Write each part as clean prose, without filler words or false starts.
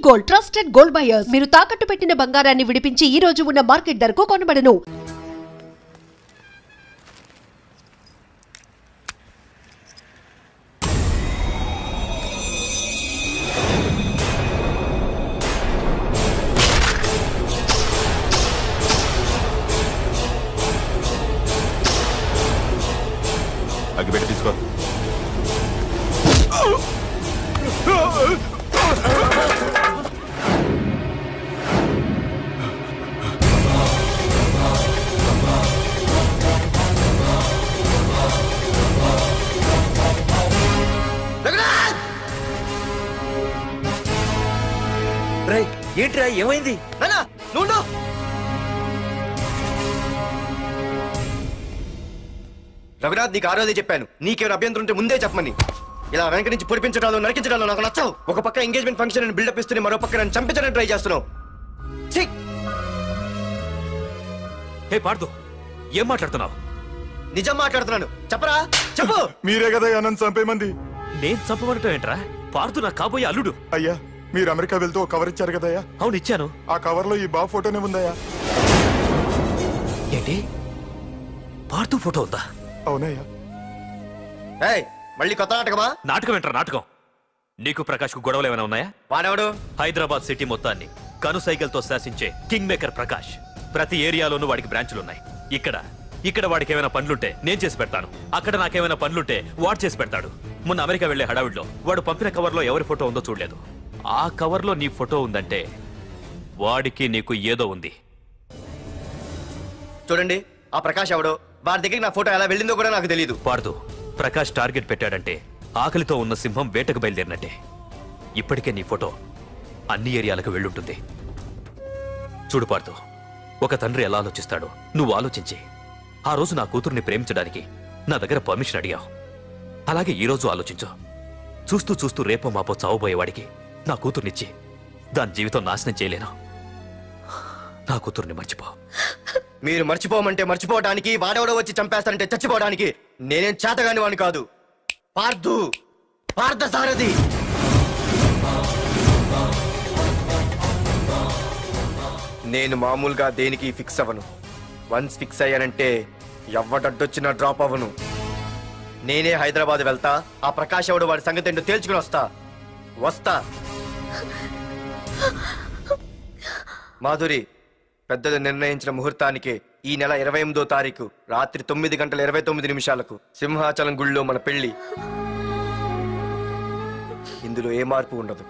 Gold, trusted gold buyers. మీరు తాకట్టు పెట్టిన బంగారాన్ని విడిపించి ఈ రోజు ఉన్న మార్కెట్ ధరకు కొనబడను. అగ్గిపెట్టి తీసుకో. ఏంట్రా ఏమైంది? రఘునాథ్, నీకు ఆ రోజే చెప్పాను, నీకేమైనా అభ్యంతరం ఉంటే ముందే చెప్పమని. ఇలా వెనక నుంచి పొడిపించడాలు నరికించడాలు నాకు నచ్చవు. ఒక పక్క ఎంగేజ్మెంట్ ఫంక్షన్ బిల్డప్ ఇస్తూనే మరో పక్క నన్ను చంపించడానికి ట్రై చేస్తున్నావు. ఏం మాట్లాడుతున్నావు? నిజం మాట్లాడుతున్నాను, చెప్పరా చెప్పు. మీరే కదా నన్ను చంపేమంది. నేను చంపమంటావు ఏంట్రా? పార్థు నా కాబోయే అల్లుడు. అయ్యా, మీరు అమెరికా వెళ్తూ ఒక కవర్ ఇచ్చారు కదయ్యా. అవును ఇచ్చాను. ఆ కవర్ లో ఈ బాబు ఫోటోనే ఉందయ్యా. ఏంటి? పార్థు ఫోటో ఉందా? అవునయ్యా. మళ్ళీ కొత్త నాటకమా? నాటకం ఏంట్రా నాటకం? నీకు ప్రకాష్ కు గొడవలు ఏమైనా ఉన్నాయా? వాడెవడు? హైదరాబాద్ సిటీ మొత్తాన్ని కను సైకిల్తో శాసించే కింగ్ మేకర్ ప్రకాష్. ప్రతి ఏరియాలోనూ వాడికి బ్రాంచులున్నాయి. ఇక్కడ వాడికి ఏమైనా పనులుంటే నేను చేసి పెడతాను. అక్కడ నాకేమైనా పనులుంటే వాడు చేసి పెడతాడు. మొన్న అమెరికా వెళ్లే హడావిడిలో వాడు పంపిన కవర్లో ఎవరి ఫోటో ఉందో చూడలేదు. ఆ కవర్లో నీ ఫోటో ఉందంటే వాడికి నీకు ఏదో ఉంది. చూడండి, ఆ ప్రకాష్ ఎవడో, వాడి దగ్గరికి నా ఫోటో ఎలా వెళ్ళిందో కూడా నాకు తెలియదు. పార్దు, ప్రకాష్ టార్గెట్ పెట్టాడంటే ఆకలితో ఉన్న సింహం వేటకు బయలుదేరినట్టే. ఇప్పటికే నీ ఫోటో అన్ని ఏరియాలకు వెళ్ళుంటుంది. చూడు పార్దు, ఒక తండ్రి ఎలా ఆలోచిస్తాడో నువ్వు ఆలోచించి ఆ రోజు నా కూతుర్ని ప్రేమించడానికి నా దగ్గర పర్మిషన్ అడిగావు. అలాగే ఈరోజు ఆలోచించు. చూస్తూ చూస్తూ రేపో మాపో చావబోయేవాడికి నా కూతుర్నిచ్చి దాని జీవితం నాశనం చేయలేను. నా కూతుర్ని మర్చిపో. మీరు మర్చిపోమంటే మర్చిపోవడానికి, వాడెవడో వచ్చి చంపేస్తానంటే చచ్చిపోవడానికి నేనేం చేతగాని వాడిని కాదు. పార్థసారథి. నేను మామూలుగా దేనికి ఫిక్స్ అవ్వను. వన్స్ ఫిక్స్ అయ్యానంటే ఎవ్వడడ్డొచ్చినా డ్రాప్ అవ్వను. నేనే హైదరాబాద్ వెళ్తా, ఆ ప్రకాష్ ఎవడు వాడి సంగతి ఏంటో తేల్చుకుని వస్తా. మాధురి, పెద్దలు నిర్ణయించిన ముహూర్తానికి ఈ నెల 28వ తారీఖు రాత్రి 9:29 సింహాచలం గుళ్ళో మన పెళ్లి. ఇందులో ఏ మార్పు ఉండదు.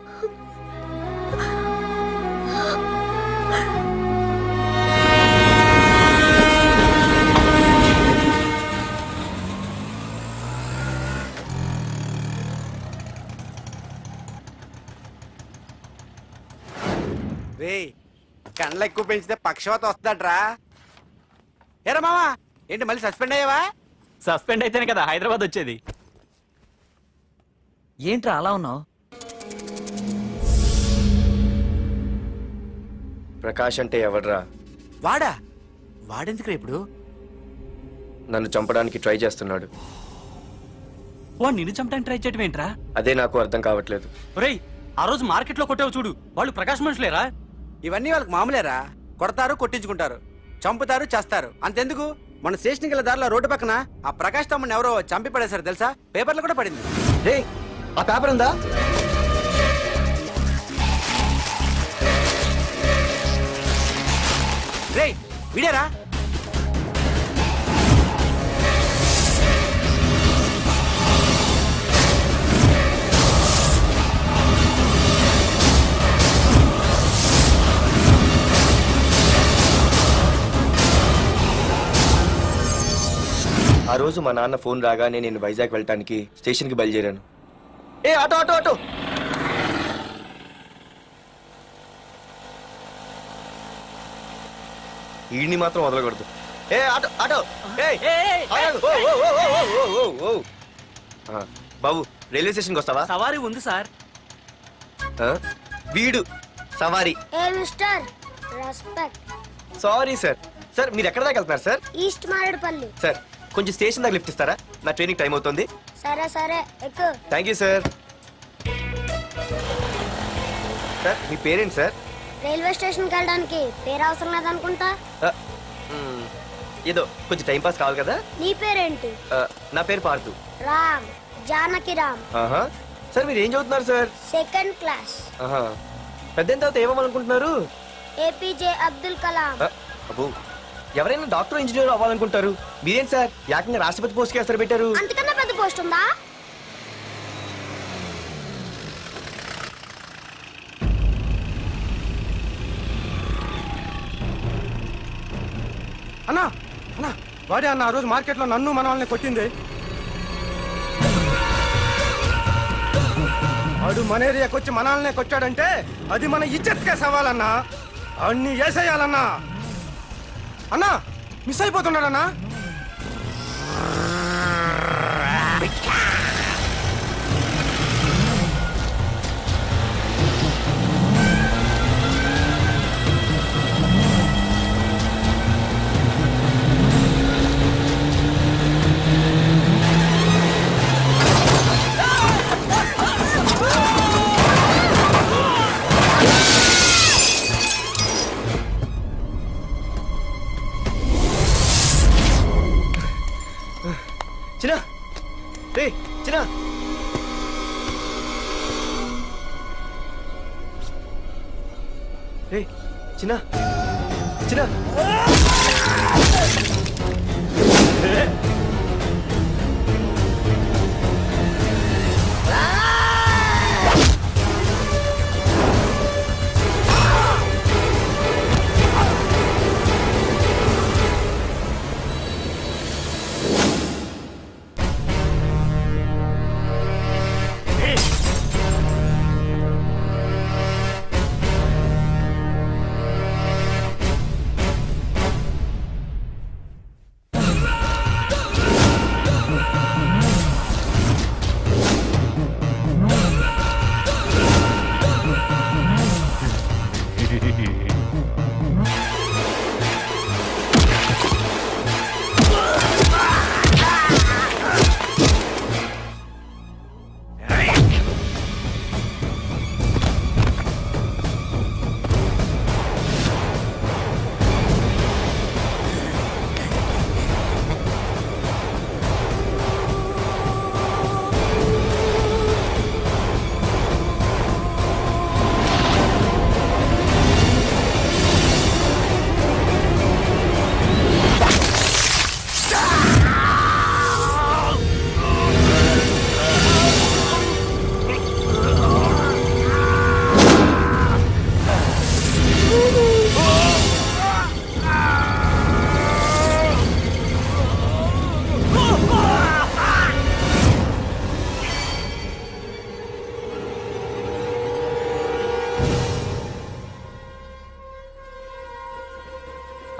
కండ్లు ఎక్కువ పెంచితే పక్షవాత వస్తుందట్రా. ఏరా మావా, ఏంటి మళ్ళీ సస్పెండ్ అయ్యావా? సస్పెండ్ అయితేనే కదా హైదరాబాద్ వచ్చేది. ఏంట్రా అలా ఉన్నావు? ప్రకాష్ అంటే ఎవడ్రా? వాడెందుకు ఇప్పుడు నన్ను చంపడానికి ట్రై చేస్తున్నాడు. వాడు నిన్ను చంపడానికి ట్రై చేయడం ఏంట్రా? అదే నాకు అర్థం కావట్లేదు. ఒరేయ్, ఆ రోజు మార్కెట్ లో కొట్టావు చూడు, వాళ్ళు ప్రకాష్ మనుషులేరా? ఇవన్నీ వాళ్ళకి మామూలేరా. కొడతారు, కొట్టించుకుంటారు, చంపుతారు, చేస్తారు. అంతెందుకు, మన స్టేషన్ గల దారిలో రోడ్డు పక్కన ఆ ప్రకాష్ తమ్ముని ఎవరో చంపి పడేశారు తెలుసా? పేపర్లు కూడా పడింది. రే, ఆ పేపర్ ఉందా? రే విడారా? ఆ రోజు మా నాన్న ఫోన్ రాగానే నేను వైజాగ్ వెళ్ళటానికి స్టేషన్కి బయలుదేరాను. Auto auto auto. ఈడిని మాత్రం వదలకూడదు. Auto auto. బాబు, రైల్వే స్టేషన్కి వస్తావా? సవారీ ఉంది సార్. వీడు సవారీ. Sorry sir. సార్, మీరు ఎక్కడ దాకా వెళ్తున్నారు సార్? ఈస్ట్ మారేడుపల్లి. సార్, కొంచెం స్టేషన్ దాకా లిఫ్ట్ ఇస్తారా? నా ట్రైనింగ్ టైం అవుతుంది. సరే సరే, ఎక్కు. Thank you sir. సార్ మీ పేరేంటి సార్? రైల్వే స్టేషన్కి వెళ్ళడానికి పేరు అవసరం లేదనుకుంటా. ఏదో కొంచెం టైం పాస్ కావాలి కదా. నీ పేరేంటి? నా పేరు పార్థు. రామ్, జానకి రామ్. సార్ మీరు ఏం చదువుతున్నారు సార్? Second class. పెద్ద తర్వాత ఏమనుకుంటున్నారు? ఏపీజే అబ్దుల్ కలాం. అబ్బో, ఎవరైనా డాక్టర్ ఇంజనీర్ అవ్వాలనుకుంటారు, మీరేం సార్ ఏకంగా రాష్ట్రపతి పోస్ట్ కి ఎసరు పెట్టారు? అంతకన్నా పెద్ద పోస్ట్ ఉందా? అన్నా అన్నా వాడే అన్న ఆ రోజు మార్కెట్ లో నన్ను మన వాళ్ళని కొట్టింది. వాడు మన ఏరియాకి వచ్చి మన వాళ్ళనే కొట్టాడంటే అది మన ఇజ్జత్కే సవాలన్నా. అన్ని వేసేయాలన్నా. అన్నా మిస్ అయిపోతున్నాడన్నా. చిన్నా రే చిన్నా, రే చిన్నా చిన్నా.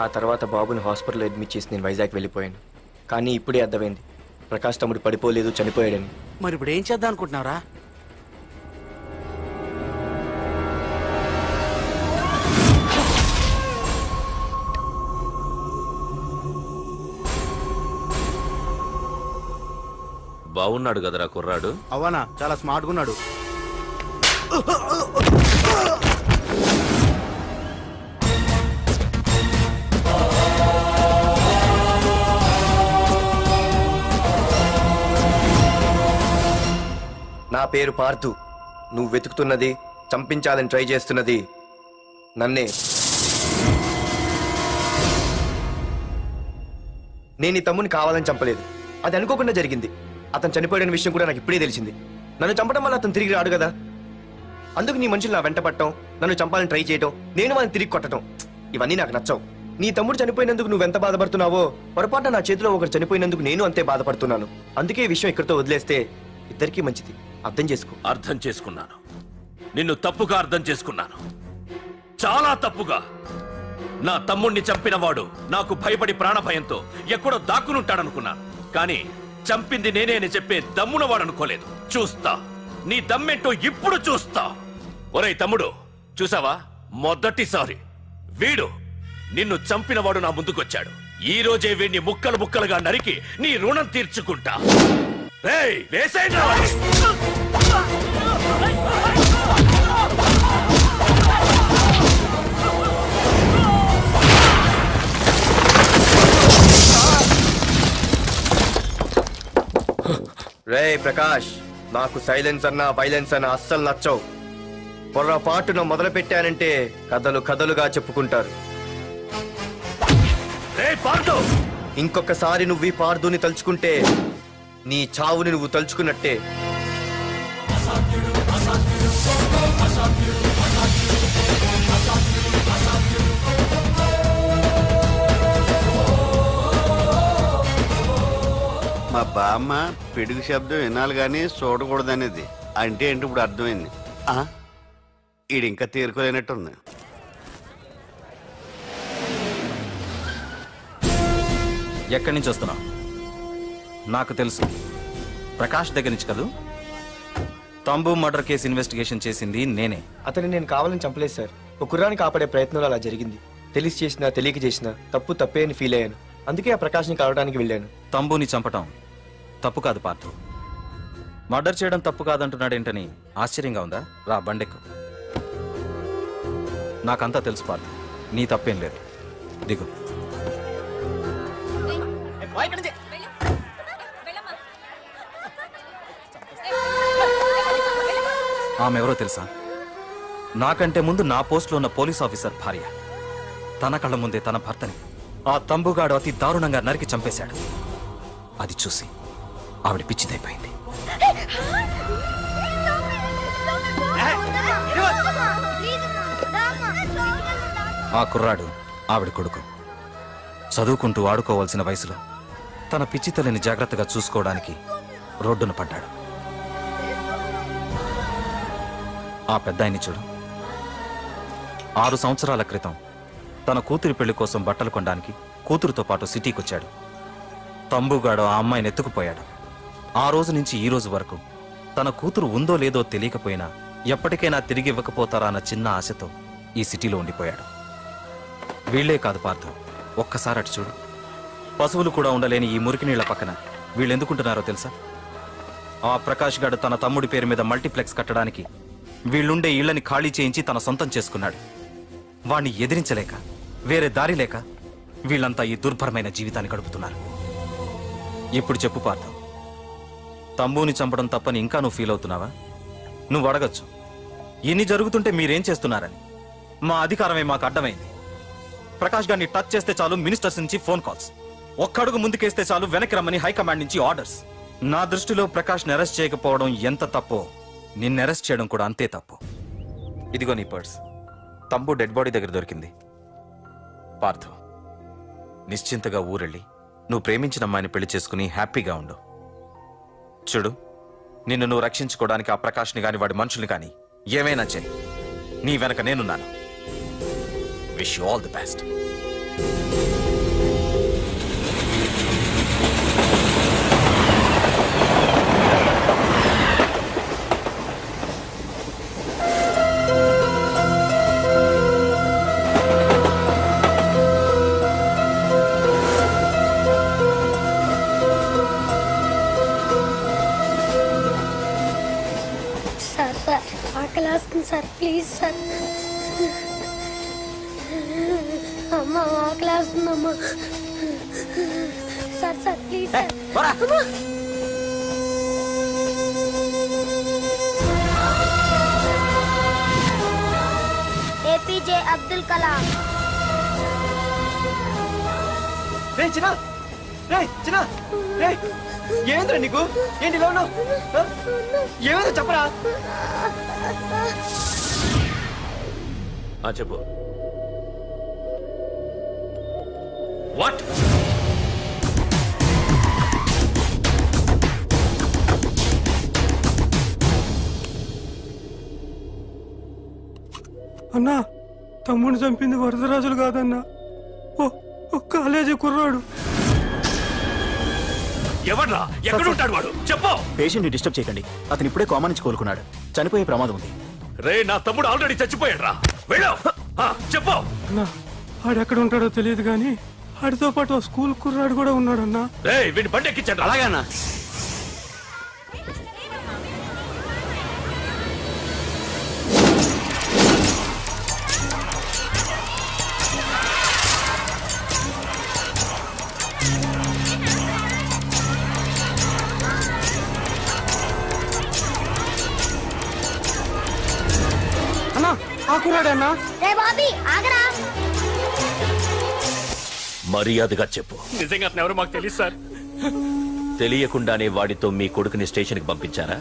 ఆ తర్వాత బాబుని హాస్పిటల్లో అడ్మిట్ చేసి నేను వైజాగ్ వెళ్ళిపోయాను. కానీ ఇప్పుడే అర్థమైంది ప్రకాష్ తమ్ముడు పడిపోలేదు, చనిపోయాడని. మరి ఇప్పుడు ఏం చేద్దాం అనుకుంటున్నారా? బాగున్నాడు కదరా కుర్రాడు. అవనా చాలా స్మార్ట్గా ఉన్నాడు. నా పేరు పార్థు. నువ్వు వెతుకుతున్నది, చంపించాలని ట్రై చేస్తున్నది నన్నే. నేను ఈ తమ్ముని కావాలని చంపలేదు, అది అనుకోకుండా జరిగింది. అతను చనిపోయిన విషయం కూడా నాకు ఇప్పుడే తెలిసింది. నన్ను చంపడం వల్ల అతను తిరిగి రాడు కదా, అందుకు నీ మనుషులు నా వెంట పట్టడం, నన్ను చంపాలని ట్రై చేయడం, నేను వాళ్ళని తిరిగి కొట్టడం, ఇవన్నీ నాకు నచ్చవు. నీ తమ్ముడు చనిపోయినందుకు నువ్వెంత బాధపడుతున్నావో పొరపాటున నా చేతిలో ఒకరు చనిపోయినందుకు నేను అంతే బాధపడుతున్నాను. అందుకే ఈ విషయం ఇక్కడితో వదిలేస్తే ఇద్దరికీ మంచిది. అర్థం చేసుకో. అర్థం చేసుకున్నాను. నిన్ను తప్పుగా అర్థం చేసుకున్నాను, చాలా తప్పుగా. నా తమ్ముణ్ణి చంపినవాడు నాకు భయపడి ప్రాణభయంతో ఎక్కడో దాక్కునుంటాడనుకున్నాను. కానీ చంపింది నేనే అని చెప్పే దమ్మునవాడనుకోలేదు. చూస్తా నీ దమ్మేంటో ఇప్పుడు చూస్తా. ఒరేయ్ తమ్ముడు, చూసావా, మొదటిసారి వీడు నిన్ను చంపినవాడు నా ముందుకొచ్చాడు. ఈ రోజే వీడిని ముక్కలు ముక్కలుగా నరికి నీ రుణం తీర్చుకుంటా. రేయ్ వేసేయండి. రే ప్రకాష్, నాకు సైలెన్స్ అన్నా వైలెన్స్ అన్నా అస్సలు నచ్చవు. పొరపాటున మొదలు పెట్టానంటే కథలు కథలుగా చెప్పుకుంటారు. ఇంకొకసారి నువ్వు ఈ పార్దుని తలుచుకుంటే నీ చావుని నువ్వు తలుచుకున్నట్టే. మా బామ్మ పిడుగు శబ్దం వినాలి కానీ చూడకూడదనేది. అంటే ఏంటి ఇప్పుడు అర్థమైంది. ఈడు ఇంకా తీరుకోలేనట్టుంది. ఎక్కడి నుంచి వస్తున్నావు? నాకు తెలుసు, ప్రకాష్ దగ్గర నుంచి కదూ. తంబు మర్డర్ కేసు ఇన్వెస్టిగేషన్ చేసింది నేనే. అతన్ని నేను కావాలని చంపలేదు సార్. ఒక కుర్రాన్ని కాపాడే ప్రయత్నంలో అలా జరిగింది. తెలిసి చేసినా తెలియక చేసినా తప్పే అని ఫీల్ అయ్యాను. అందుకే ఆ ప్రకాష్ని కలవడానికి వెళ్ళాను. తంబుని చంపటం తప్పు కాదు పార్థు. మర్డర్ చేయడం తప్పు కాదంటున్నాడేంటని ఆశ్చర్యంగా ఉందా? రా బండెక్కు. నాకంతా తెలుసు పార్థు, నీ తప్పేం లేదు. దిగు. ఆమెవరో తెలుసా? నాకంటే ముందు నా పోస్టులో ఉన్న పోలీస్ ఆఫీసర్ భార్య. తన కళ్ళ ముందే తన భర్తని ఆ తంబుగాడు అతి దారుణంగా నరికి చంపేశాడు. అది చూసి ఆవిడ పిచ్చిదైపోయింది. ఆ కుర్రాడు ఆవిడ కొడుకు. చదువుకుంటూ ఆడుకోవాల్సిన వయసులో తన పిచ్చి తల్లిని జాగ్రత్తగా చూసుకోవడానికి రోడ్డున పడ్డాడు. ఆ పెద్దాయన్ని చూడు. 6 సంవత్సరాల క్రితం తన కూతురి పెళ్లి కోసం బట్టలు కొనడానికి కూతురుతో పాటు సిటీకి వచ్చాడు. తంబుగాడు ఆ అమ్మాయిని ఎత్తుకుపోయాడు. ఆ రోజు నుంచి ఈ రోజు వరకు తన కూతురు ఉందో లేదో తెలియకపోయినా ఎప్పటికైనా తిరిగి ఇవ్వకపోతారా అన్న చిన్న ఆశతో ఈ సిటీలో ఉండిపోయాడు. వీళ్లే కాదు పార్థు, ఒక్కసారి అటు చూడు. పశువులు కూడా ఉండలేని ఈ మురికి నీళ్ల పక్కన వీళ్ళెందుకుంటున్నారో తెలుసా? ఆ ప్రకాష్ గాడు తన తమ్ముడి పేరు మీద మల్టీప్లెక్స్ కట్టడానికి వీళ్ళుండే ఇళ్లని ఖాళీ చేయించి తన సొంతం చేసుకున్నాడు. వాణ్ణి ఎదిరించలేక, వేరే దారి లేక వీళ్ళంతా ఈ దుర్భరమైన జీవితాన్ని గడుపుతున్నారు. ఇప్పుడు చెప్పు పార్థు, తంబుని చంపడం తప్పని ఇంకా నువ్వు ఫీల్ అవుతున్నావా? నువ్వు అడగచ్చు, ఇన్ని జరుగుతుంటే మీరేం చేస్తున్నారని. మా అధికారమే మాకు అడ్డమైంది. ప్రకాష్ గారిని టచ్ చేస్తే చాలు మినిస్టర్స్ నుంచి ఫోన్ కాల్స్, ఒక్కడుగు ముందుకేస్తే చాలు వెనక్కి రమ్మని హైకమాండ్ నుంచి ఆర్డర్స్. నా దృష్టిలో ప్రకాష్ని అరెస్ట్ చేయకపోవడం ఎంత తప్పో నిన్ను అరెస్ట్ చేయడం కూడా అంతే తప్పు. ఇదిగో నీ పర్స్, తంబు డెడ్ బాడీ దగ్గర దొరికింది. పార్థు, నిశ్చింతగా ఊరెళ్ళి నువ్వు ప్రేమించిన అమ్మాయిని పెళ్లి చేసుకుని హ్యాపీగా ఉండు. చూడు, నిన్ను నువ్వు రక్షించుకోవడానికి ఆ ప్రకాష్ని కాని వాడి మనుషుల్ని కానీ ఏమైనా చేయి. నీ వెనక నేనున్నాను. Wish you all the best. Sir please sir. అమ్మా ఆకలేస్తుందమ్మా. Sir sir please sir. APJ Abdul Kalam. రే చిన్న, రే చిన్న, రే ఏంద్రా నీకు? ఏంటి ఇలా ఉన్నావు? ఏమైందో చెప్పరా? చెప్పు. వాట్? అన్నా, తమ్ముడిని చంపింది వరదరాజులు కాదన్నా, ఓ కాలేజీ కుర్రాడు. ఎవడ్రా? ఎక్కడుంటాడు వాడు? చెప్పు. పేషెంట్ ని డిస్టర్బ్ చేయకండి. అతను ఇప్పుడే కోమా నుంచి కోలుకున్నాడు. చనిపోయే ప్రమాదం ఉంది. రే, నా తమ్ముడు ఆల్రెడీ చచ్చిపోయాడు రా. వెళ్ళు. చెప్పు. అన్నా, ఆడెక్కడ ఉంటాడో తెలియదు కానీ ఆడితో పాటు స్కూల్ కుర్రాడు కూడా ఉన్నాడన్నా. రే, వీడిని బండి ఎక్కించండి. అలాగన్నా. ఆకురాడన్నా. రే బాబీ ఆగరా. మర్యాదగా చెప్పు. నిజంగా అతను ఎవరో మాకు తెలియదు సార్. తెలియకుండానే వాడితో మీ కొడుకుని స్టేషన్కి పంపించారా?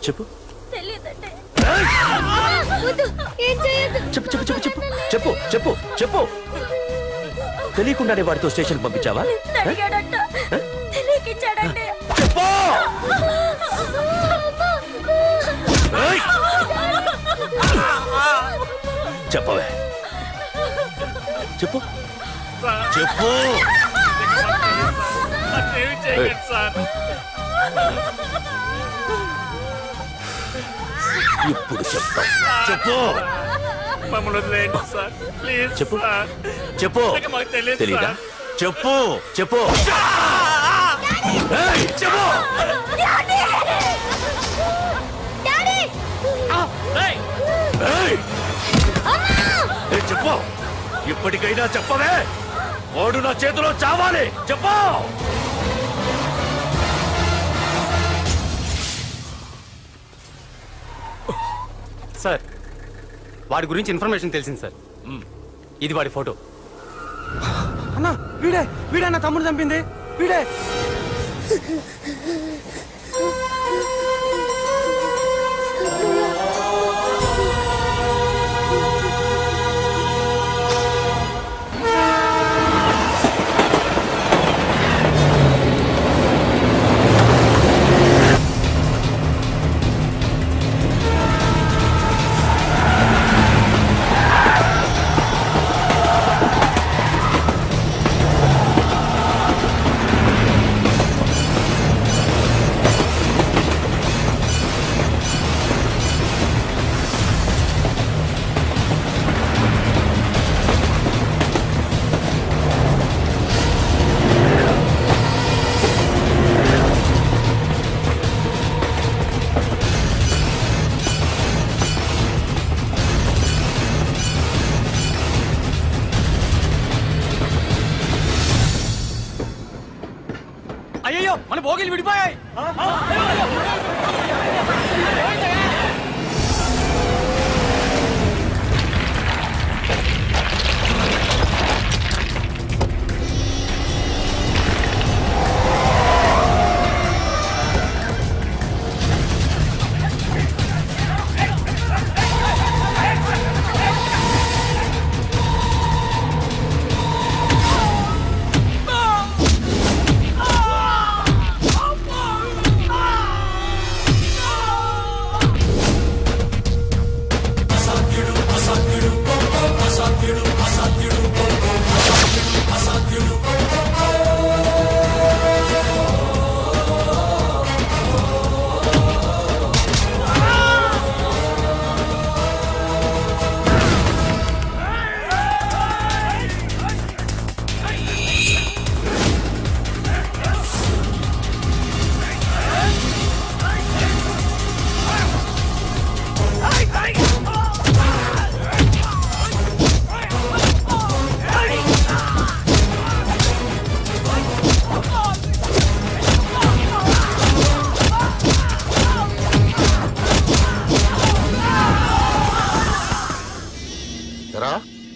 చెప్పు చెప్పు చెప్పు చెప్పు చెప్పు చెప్పు చెప్పు చెప్పు. తెలియకుండానే వాడితో స్టేషన్కి పంపించావా? చెప్పవే, చెప్పు చెప్పు. ఇప్పుడు చెప్తాం. చెప్పు చెప్పు చెప్పు. తెలీదా? చెప్పు చెప్పు చెప్పు. చెప్పు, ఇప్పటికైనా చెప్పవే. వాడు నా చేతిలో చావాలి. చెప్పు. సార్, వాడి గురించి ఇన్ఫర్మేషన్ తెలిసింది సార్. ఇది వాడి ఫోటో. అన్నా వీడే నా తమ్ముడు చంపింది వీడే. అయ్యో, మన భోగిలు విడిపోయాయి.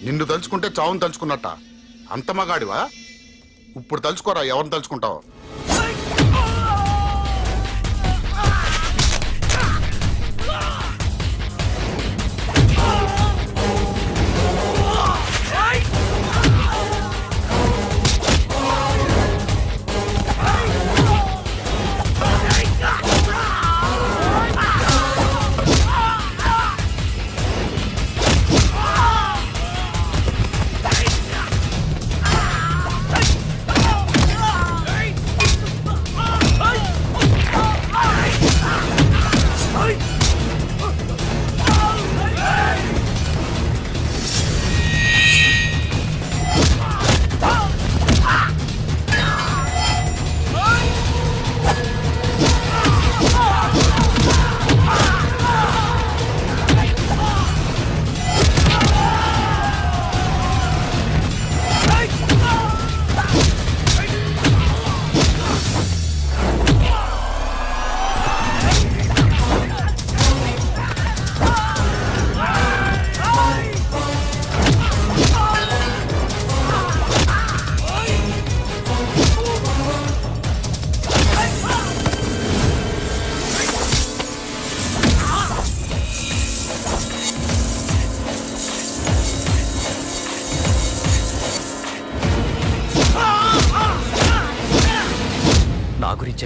నిన్ను తలుచుకుంటే చావును తలుచుకున్నట్ట. అంత మగాడివా? ఇప్పుడు తలుచుకోరా, ఎవరిని తలుచుకుంటావు?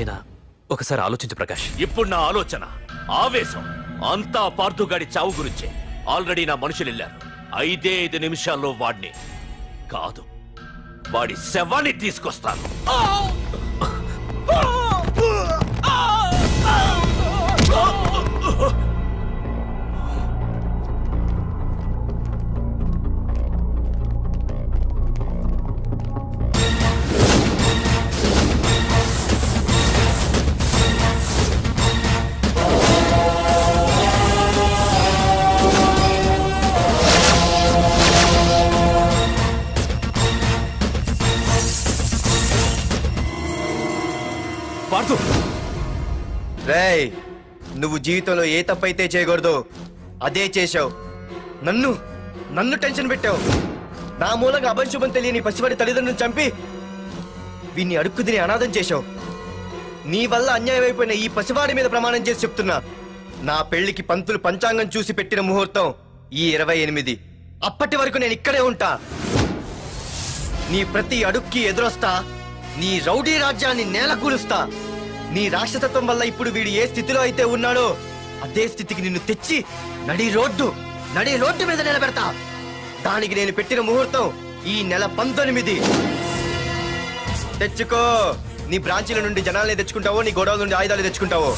ఏదైనా ఒకసారి ఆలోచించు ప్రకాష్. ఇప్పుడు నా ఆలోచన ఆవేశం అంతా పార్థుగాడి చావు గురించే. ఆల్రెడీ నా మనుషులు వెళ్ళారు. 5 నిమిషాల్లో వాడిని కాదు, వాడి శవాన్ని తీసుకొస్తాను. పార్థు, రేయ్, నువ్వు జీవితంలో ఏ తప్పైతే చేయకూడదు అదే చేశావు. నన్ను టెన్షన్ పెట్టావు. నా మూలంగా అభంశుభం తెలియని పసివాడి తల్లిదండ్రులను చంపి వీన్ని అడుక్కు తిని అనాథం చేశావు. నీ వల్ల అన్యాయం అయిపోయిన ఈ పసివాడి మీద ప్రమాణం చేసి చెప్తున్నా, నా పెళ్లికి పంతులు పంచాంగం చూసి పెట్టిన ముహూర్తం ఈ 28. అప్పటి వరకు నేను ఇక్కడే ఉంటా. నీ ప్రతి అడుక్కి ఎదురొస్తా. నీ రౌడీ రాజ్యాన్ని నేలకూలుస్తా. నీ రాక్షసత్వం వల్ల ఇప్పుడు వీడు ఏ స్థితిలో అయితే ఉన్నాడో అదే స్థితికి నిన్ను తెచ్చి నడి రోడ్డు మీద నిలబెడతా. దానికి నేను పెట్టిన ముహూర్తం ఈ నెల 19. తెచ్చుకో. నీ బ్రాంచీల నుండి జనాల్ని తెచ్చుకుంటావో, నీ గోడౌన్ నుండి ఆయుధాలు తెచ్చుకుంటావో.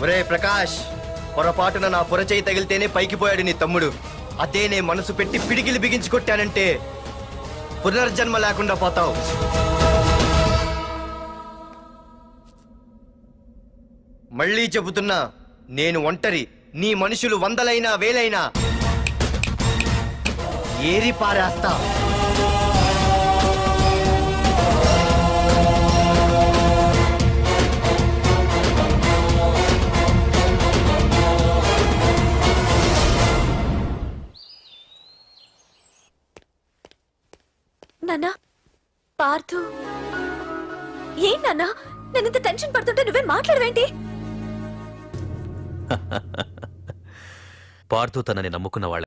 ఒరే ప్రకాష్, పొరపాటున నా పొరచేయి తగిలితేనే పైకి పోయాడు నీ తమ్ముడు. అదే నే మనసు పెట్టి పిడికిలి బిగించి కొట్టానంటే పునర్జన్మ లేకుండా పోతావు. మళ్ళీ చెబుతున్నా, నేను ఒంటరి. నీ మనుషులు 100లైనా 1000లైనా ఏరి పారేస్తా. నాన్నా, పార్థు ఏం నాన్నా? నేను ఇంత టెన్షన్ పడుతుంటే నువ్వే మాట్లాడవేంటి? పార్థు తనని నమ్ముకున్న వాళ్ళ